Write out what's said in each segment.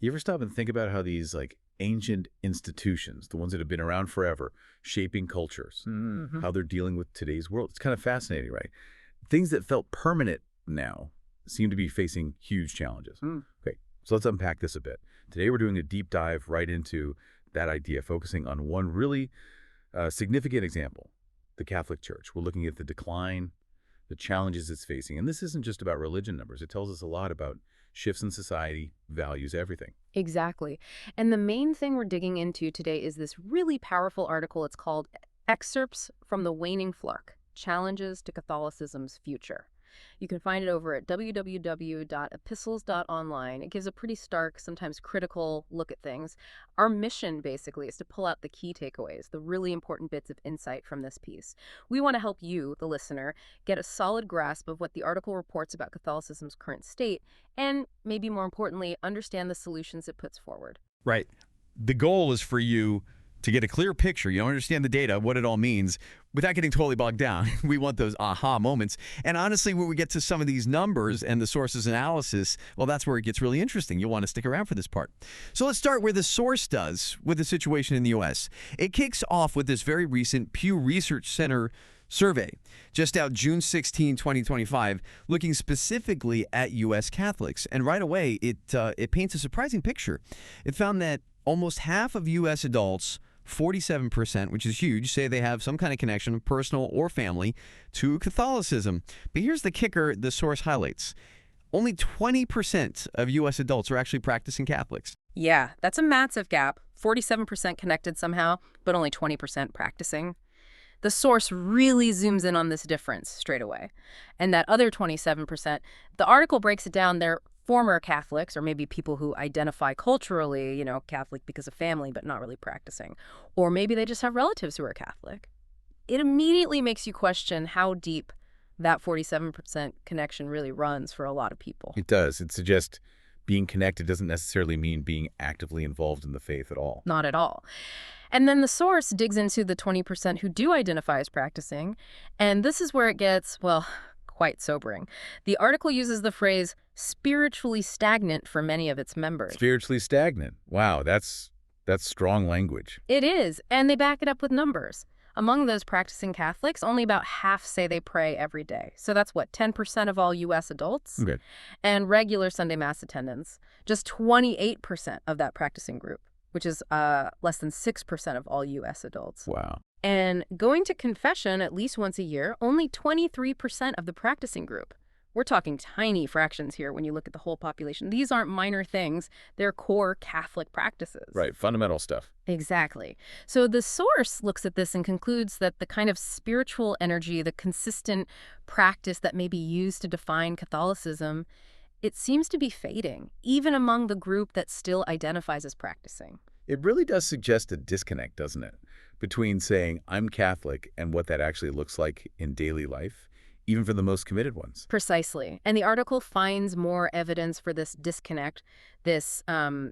You ever stop and think about how these ancient institutions, the ones that have been around forever, shaping cultures, how they're dealing with today's world? It's kind of fascinating, right? Things that felt permanent now seem to be facing huge challenges. Okay, so let's unpack this a bit. Today we're doing a deep dive right into that idea, focusing on one really significant example, the Catholic Church. We're looking at the decline, the challenges it's facing. And this isn't just about religion numbers. It tells us a lot about shifts in society, values, everything. Exactly. And the main thing we're digging into today is this really powerful article. It's called Excerpts from the Waning Flock: Challenges to Catholicism's Future. You can find it over at www.epistles.online. It gives a pretty stark, sometimes critical look at things. Our mission, basically, is to pull out the key takeaways, the really important bits of insight from this piece. We want to help you, the listener, get a solid grasp of what the article reports about Catholicism's current state, and maybe more importantly, understand the solutions it puts forward. Right. The goal is for you to get a clear picture, understand the data, what it all means, without getting totally bogged down. We want those aha moments. And honestly, when we get to some of these numbers and the sources analysis, well, that's where it gets really interesting. You'll want to stick around for this part. So let's start where the source does with the situation in the U.S. It kicks off with this very recent Pew Research Center survey, just out June 16, 2025, looking specifically at U.S. Catholics. And right away, it paints a surprising picture. It found that almost half of U.S. adults, 47%, which is huge, say they have some kind of connection, personal or family, to Catholicism. But here's the kicker the source highlights. Only 20% of U.S. adults are actually practicing Catholics. Yeah, that's a massive gap. 47% connected somehow, but only 20% practicing. The source really zooms in on this difference straight away. And that other 27%, the article breaks it down. They're former Catholics, or maybe people who identify culturally, Catholic because of family, but not really practicing. Or maybe they just have relatives who are Catholic. It immediately makes you question how deep that 47% connection really runs for a lot of people. It does. It suggests being connected doesn't necessarily mean being actively involved in the faith at all. Not at all. And then the source digs into the 20% who do identify as practicing, and this is where it gets, well, quite sobering. The article uses the phrase spiritually stagnant for many of its members. Spiritually stagnant. Wow, that's strong language. It is, and they back it up with numbers. Among those practicing Catholics, only about half say they pray every day. So that's 10% of all U.S. adults? Okay. And regular Sunday Mass attendance, just 28% of that practicing group, which is less than 6% of all U.S. adults. Wow. And going to confession at least once a year, only 23% of the practicing group. We're talking tiny fractions here when you look at the whole population. These aren't minor things. They're core Catholic practices. Right, fundamental stuff. Exactly. So the source looks at this and concludes that the kind of spiritual energy, the consistent practice that may be used to define Catholicism, it seems to be fading, even among the group that still identifies as practicing. It really does suggest a disconnect, doesn't it, between saying I'm Catholic and what that actually looks like in daily life, even for the most committed ones. Precisely. And the article finds more evidence for this disconnect, this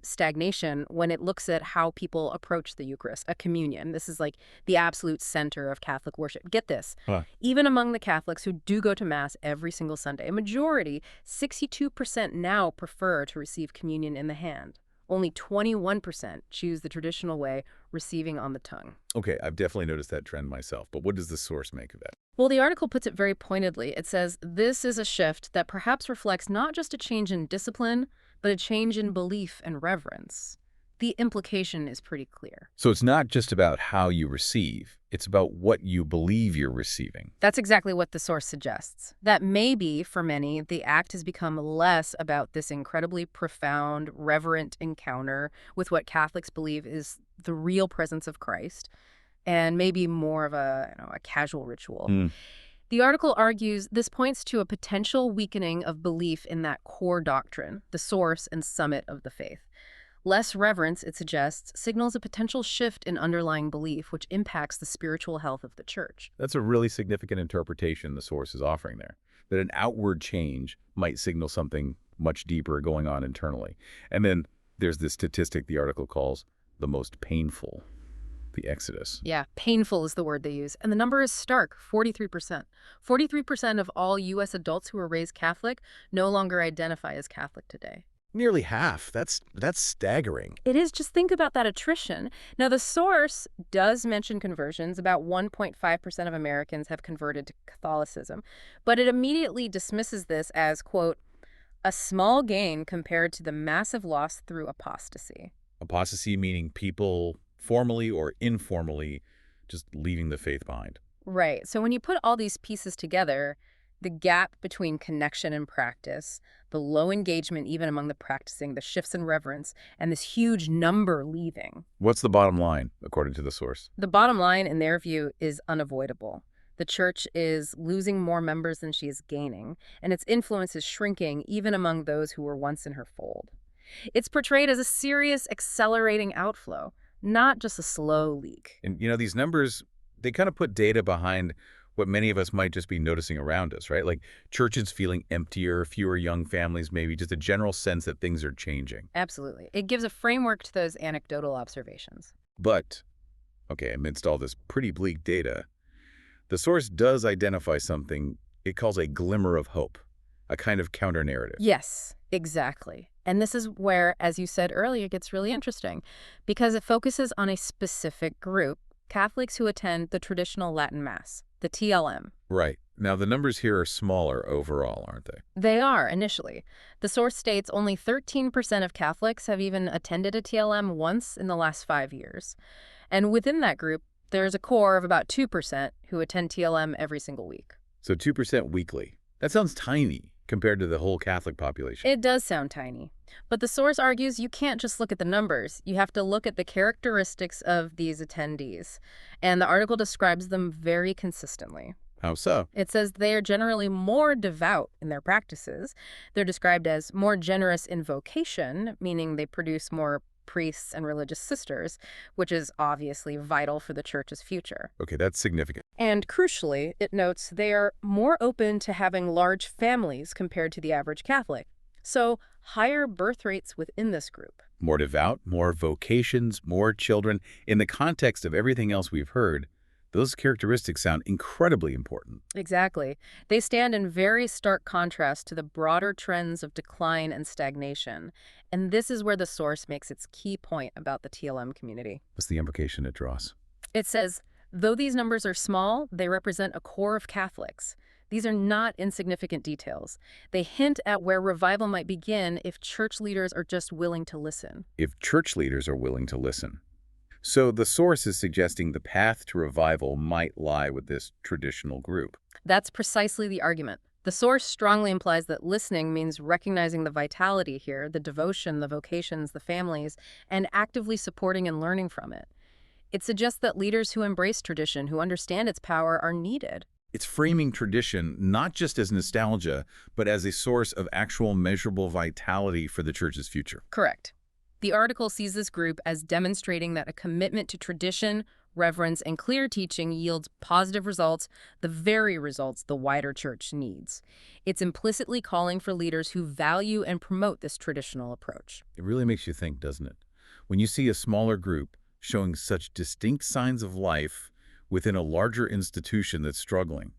stagnation, when it looks at how people approach the Eucharist, a communion. This is the absolute center of Catholic worship. Get this. Even among the Catholics who do go to Mass every single Sunday, a majority, 62% now prefer to receive communion in the hand. Only 21% choose the traditional way, receiving on the tongue. Okay, I've definitely noticed that trend myself, but what does the source make of that? Well, the article puts it very pointedly. It says, this is a shift that perhaps reflects not just a change in discipline, but a change in belief and reverence. The implication is pretty clear. So it's not just about how you receive, it's about what you believe you're receiving. That's exactly what the source suggests. That maybe, for many, the act has become less about this incredibly profound, reverent encounter with what Catholics believe is the real presence of Christ, and maybe more of a casual ritual. The article argues this points to a potential weakening of belief in that core doctrine, the source and summit of the faith. Less reverence, it suggests, signals a potential shift in underlying belief, which impacts the spiritual health of the church. That's a really significant interpretation the source is offering there, that an outward change might signal something much deeper going on internally. And then there's this statistic the article calls the most painful, the exodus. Yeah, painful is the word they use. And the number is stark, 43%. 43% of all U.S. adults who were raised Catholic no longer identify as Catholic today. Nearly half. That's staggering. It is. Just think about that attrition. Now, the source does mention conversions. About 1.5% of Americans have converted to Catholicism, but it immediately dismisses this as, quote, a small gain compared to the massive loss through apostasy. Apostasy meaning people formally or informally just leaving the faith behind. Right. So when you put all these pieces together, the gap between connection and practice, the low engagement even among the practicing, the shifts in reverence, and this huge number leaving. What's the bottom line, according to the source? The bottom line, in their view, is unavoidable. The church is losing more members than she is gaining, and its influence is shrinking even among those who were once in her fold. It's portrayed as a serious, accelerating outflow, not just a slow leak. And, these numbers, they kind of put data behind what many of us might just be noticing around us, right? Like churches feeling emptier, fewer young families, maybe just a general sense that things are changing. Absolutely. It gives a framework to those anecdotal observations. But, okay, amidst all this pretty bleak data, the source does identify something it calls a glimmer of hope, a kind of counter-narrative. Yes, exactly. And this is where, as you said earlier, it gets really interesting because it focuses on a specific group, Catholics who attend the traditional Latin Mass, the TLM. Right. Now, the numbers here are smaller overall, aren't they? They are, initially. The source states only 13% of Catholics have even attended a TLM once in the last 5 years. And within that group, there's a core of about 2% who attend TLM every single week. So 2% weekly. That sounds tiny compared to the whole Catholic population. It does sound tiny. But the source argues you can't just look at the numbers. You have to look at the characteristics of these attendees. And the article describes them very consistently. How so? It says they are generally more devout in their practices. They're described as more generous in vocation, meaning they produce more priests and religious sisters, which is obviously vital for the church's future. Okay, that's significant. And crucially, it notes they are more open to having large families compared to the average Catholic. So, higher birth rates within this group. More devout, more vocations, more children. In the context of everything else we've heard, those characteristics sound incredibly important. Exactly. They stand in very stark contrast to the broader trends of decline and stagnation. And this is where the source makes its key point about the TLM community. What's the implication it draws? It says, though these numbers are small, they represent a core of Catholics. These are not insignificant details. They hint at where revival might begin if church leaders are just willing to listen. If church leaders are willing to listen. So the source is suggesting the path to revival might lie with this traditional group. That's precisely the argument. The source strongly implies that listening means recognizing the vitality here, the devotion, the vocations, the families, and actively supporting and learning from it. It suggests that leaders who embrace tradition, who understand its power, are needed. It's framing tradition not just as nostalgia, but as a source of actual measurable vitality for the church's future. Correct. The article sees this group as demonstrating that a commitment to tradition, reverence, and clear teaching yields positive results, the very results the wider church needs. It's implicitly calling for leaders who value and promote this traditional approach. It really makes you think, doesn't it? When you see a smaller group showing such distinct signs of life within a larger institution that's struggling,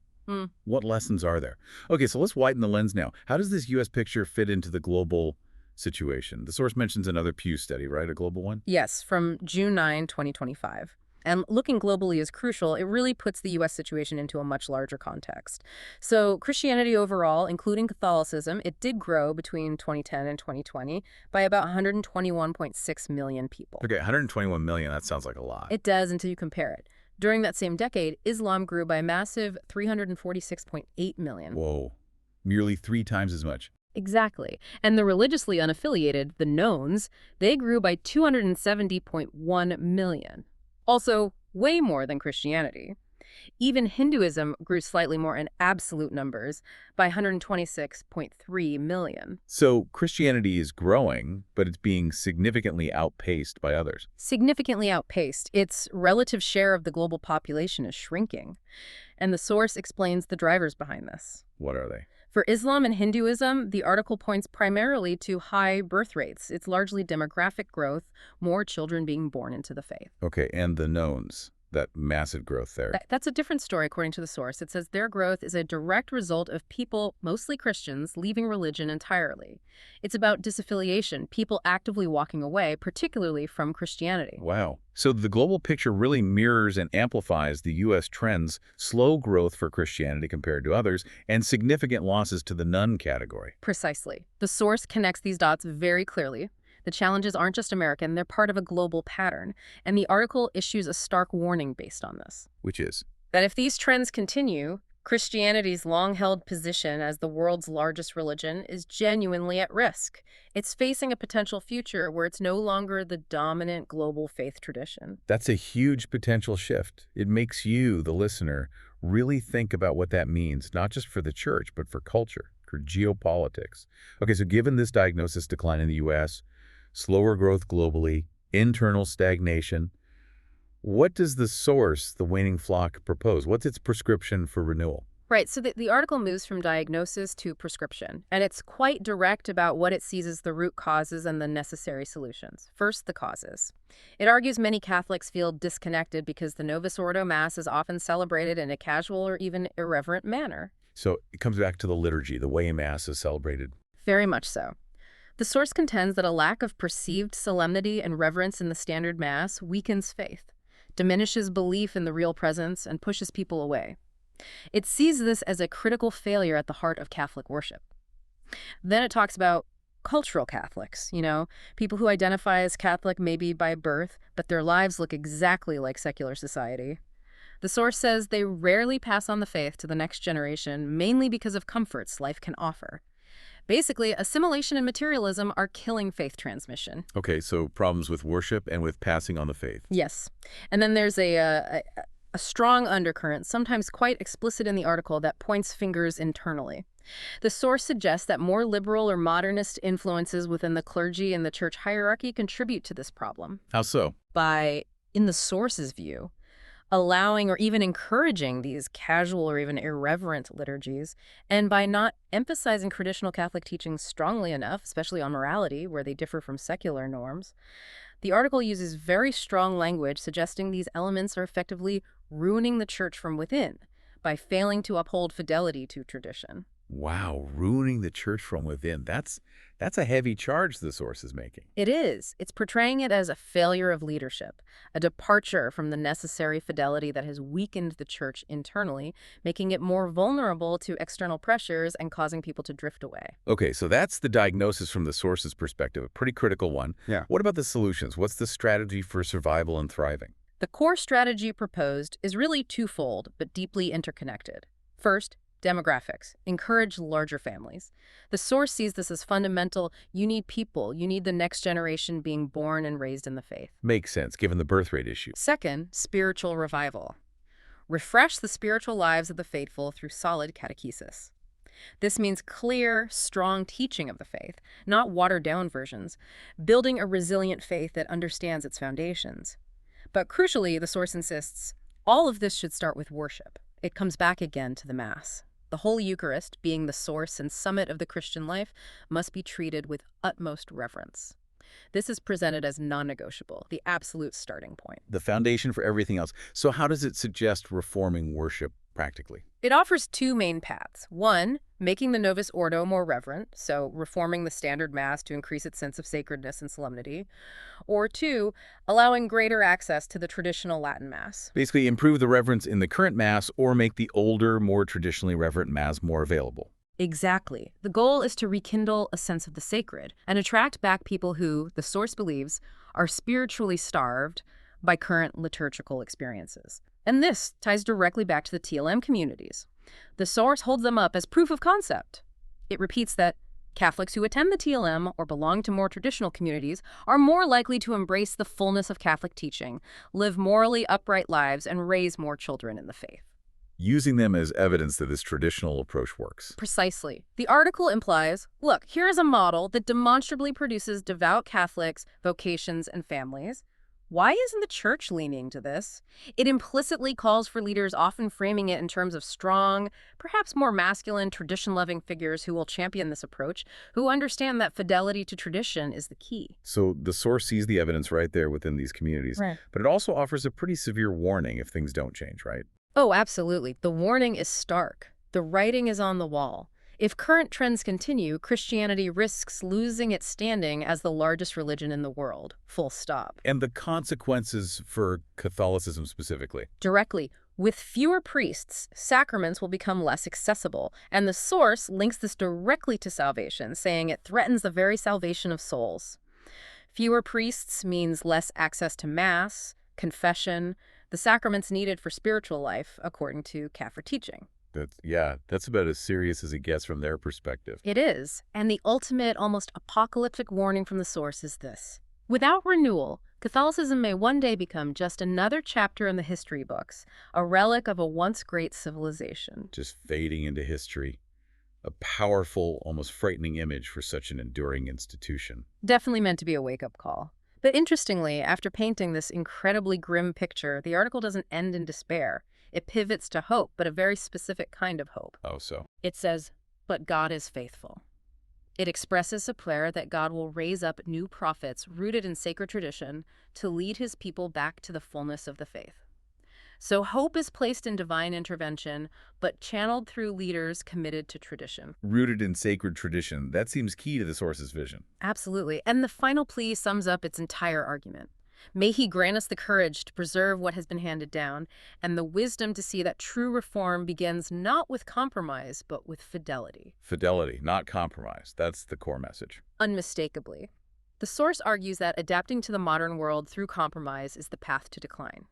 what lessons are there? Okay, so let's widen the lens now. How does this U.S. picture fit into the global situation? The source mentions another Pew study, right? A global one? Yes, from June 9, 2025. And looking globally is crucial. It really puts the U.S. situation into a much larger context. So Christianity overall, including Catholicism, it did grow between 2010 and 2020 by about 121.6 million people. Okay, 121 million, that sounds like a lot. It does until you compare it. During that same decade, Islam grew by a massive 346.8 million. Whoa, nearly 3 times as much. Exactly. And the religiously unaffiliated, the knowns, they grew by 270.1 million. Also, way more than Christianity. Even Hinduism grew slightly more in absolute numbers by 126.3 million. So Christianity is growing, but it's being significantly outpaced by others. Significantly outpaced. Its relative share of the global population is shrinking. And the source explains the drivers behind this. What are they? For Islam and Hinduism, the article points primarily to high birth rates. It's largely demographic growth, more children being born into the faith. Okay, and the knowns. that massive growth there. That's a different story, according to the source. It says their growth is a direct result of people, mostly Christians, leaving religion entirely. It's about disaffiliation, people actively walking away, particularly from Christianity. Wow. So the global picture really mirrors and amplifies the U.S. trends, slow growth for Christianity compared to others, and significant losses to the none category. Precisely. The source connects these dots very clearly. The challenges aren't just American, they're part of a global pattern, and the article issues a stark warning based on this. Which is? That if these trends continue, Christianity's long-held position as the world's largest religion is genuinely at risk. It's facing a potential future where it's no longer the dominant global faith tradition. That's a huge potential shift. It makes you, the listener, really think about what that means, not just for the church, but for culture, for geopolitics. Okay, so given this diagnosis decline in the U.S., slower growth globally, internal stagnation, what does the source, the Waning flock, propose? What's its prescription for renewal? Right, so the article moves from diagnosis to prescription, and it's quite direct about what it sees as the root causes and the necessary solutions. First, the causes. It argues many Catholics feel disconnected because the Novus Ordo Mass is often celebrated in a casual or even irreverent manner. So it comes back to the liturgy, the way Mass is celebrated. Very much so. The source contends that a lack of perceived solemnity and reverence in the standard Mass weakens faith, diminishes belief in the real presence, and pushes people away. It sees this as a critical failure at the heart of Catholic worship. Then it talks about cultural Catholics, people who identify as Catholic maybe by birth, but their lives look exactly like secular society. The source says they rarely pass on the faith to the next generation, mainly because of comforts life can offer. Basically, assimilation and materialism are killing faith transmission. Okay, so problems with worship and with passing on the faith. Yes. And then there's a strong undercurrent, sometimes quite explicit in the article, that points fingers internally. The source suggests that more liberal or modernist influences within the clergy and the church hierarchy contribute to this problem. How so? By, in the source's view, allowing or even encouraging these casual or even irreverent liturgies, and by not emphasizing traditional Catholic teachings strongly enough, especially on morality, where they differ from secular norms. The article uses very strong language suggesting these elements are effectively ruining the church from within by failing to uphold fidelity to tradition. Wow, ruining the church from within. That's a heavy charge the source is making. It is. It's portraying it as a failure of leadership, a departure from the necessary fidelity that has weakened the church internally, making it more vulnerable to external pressures and causing people to drift away. Okay, so that's the diagnosis from the source's perspective, a pretty critical one. Yeah. What about the solutions? What's the strategy for survival and thriving? The core strategy proposed is really twofold, but deeply interconnected. First, demographics. Encourage larger families. The source sees this as fundamental. You need people. You need the next generation being born and raised in the faith. Makes sense, given the birth rate issue. Second, spiritual revival. Refresh the spiritual lives of the faithful through solid catechesis. This means clear, strong teaching of the faith, not watered-down versions, building a resilient faith that understands its foundations. But crucially, the source insists, all of this should start with worship. It comes back again to the Mass. The Holy Eucharist, being the source and summit of the Christian life, must be treated with utmost reverence. This is presented as non-negotiable, the absolute starting point. The foundation for everything else. So how does it suggest reforming worship practically? It offers two main paths. One, making the Novus Ordo more reverent, so reforming the standard Mass to increase its sense of sacredness and solemnity. Or two, allowing greater access to the traditional Latin Mass. Basically, improve the reverence in the current Mass or make the older, more traditionally reverent Mass more available. Exactly. The goal is to rekindle a sense of the sacred and attract back people who, the source believes, are spiritually starved by current liturgical experiences. And this ties directly back to the TLM communities. The source holds them up as proof of concept. It repeats that Catholics who attend the TLM or belong to more traditional communities are more likely to embrace the fullness of Catholic teaching, live morally upright lives, and raise more children in the faith. Using them as evidence that this traditional approach works. Precisely. The article implies, look, here is a model that demonstrably produces devout Catholics, vocations, and families. Why isn't the church leaning to this? It implicitly calls for leaders, often framing it in terms of strong, perhaps more masculine, tradition-loving figures who will champion this approach, who understand that fidelity to tradition is the key. So the source sees the evidence right there within these communities, Right. but it also offers a pretty severe warning if things don't change, right? Oh, absolutely. The warning is stark. The writing is on the wall. If current trends continue, Christianity risks losing its standing as the largest religion in the world. Full stop. And the consequences for Catholicism specifically. Directly, with fewer priests, sacraments will become less accessible, and the source links this directly to salvation, saying it threatens the very salvation of souls. Fewer priests means less access to Mass, confession, the sacraments needed for spiritual life, according to Catholic teaching. That's about as serious as it gets from their perspective. It is, and the ultimate, almost apocalyptic warning from the source is this. Without renewal, Catholicism may one day become just another chapter in the history books, a relic of a once great civilization. Just fading into history. A powerful, almost frightening image for such an enduring institution. Definitely meant to be a wake-up call. But interestingly, after painting this incredibly grim picture, the article doesn't end in despair. It pivots to hope, but a very specific kind of hope. Oh, so? It says, "But God is faithful." It expresses a prayer that God will raise up new prophets rooted in sacred tradition to lead his people back to the fullness of the faith. So hope is placed in divine intervention, but channeled through leaders committed to tradition. Rooted in sacred tradition. That seems key to the source's vision. Absolutely. And the final plea sums up its entire argument. May he grant us the courage to preserve what has been handed down and the wisdom to see that true reform begins not with compromise, but with fidelity. Fidelity, not compromise. That's the core message. Unmistakably. The source argues that adapting to the modern world through compromise is the path to decline.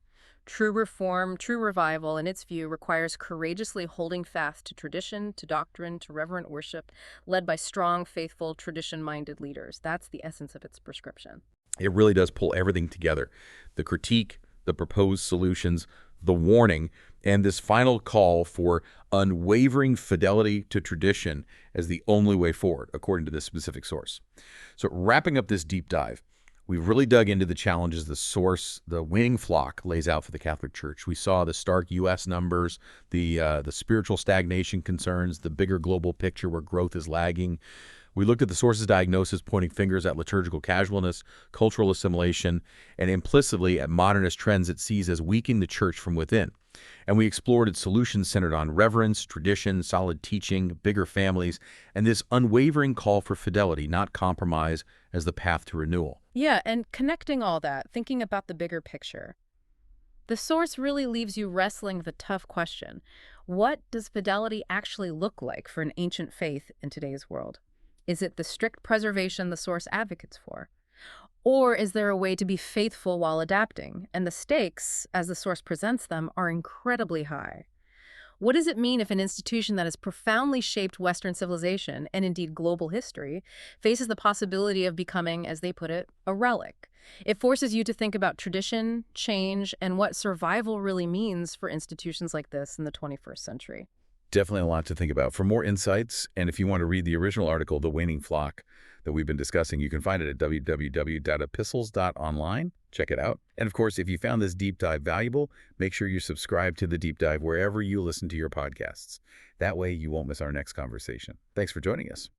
True reform, true revival, in its view, requires courageously holding fast to tradition, to doctrine, to reverent worship, led by strong, faithful, tradition-minded leaders. That's the essence of its prescription. It really does pull everything together. The critique, the proposed solutions, the warning, and this final call for unwavering fidelity to tradition as the only way forward, according to this specific source. So wrapping up this deep dive, we've really dug into the challenges the source, the Waning flock, lays out for the Catholic Church. We saw the stark U.S. numbers, the spiritual stagnation concerns, the bigger global picture where growth is lagging. We looked at the source's diagnosis pointing fingers at liturgical casualness, cultural assimilation, and implicitly at modernist trends it sees as weakening the church from within. And we explored its solutions centered on reverence, tradition, solid teaching, bigger families, and this unwavering call for fidelity, not compromise, as the path to renewal. Yeah, and connecting all that, thinking about the bigger picture. The source really leaves you wrestling with a tough question. What does fidelity actually look like for an ancient faith in today's world? Is it the strict preservation the source advocates for? Or is there a way to be faithful while adapting? And the stakes, as the source presents them, are incredibly high. What does it mean if an institution that has profoundly shaped Western civilization, and indeed global history, faces the possibility of becoming, as they put it, a relic? It forces you to think about tradition, change, and what survival really means for institutions like this in the 21st century. Definitely a lot to think about. For more insights, and if you want to read the original article, The Waning Flock, that we've been discussing, you can find it at www.epistles.online. Check it out. And of course, if you found this deep dive valuable, make sure you subscribe to the deep dive wherever you listen to your podcasts. That way you won't miss our next conversation. Thanks for joining us.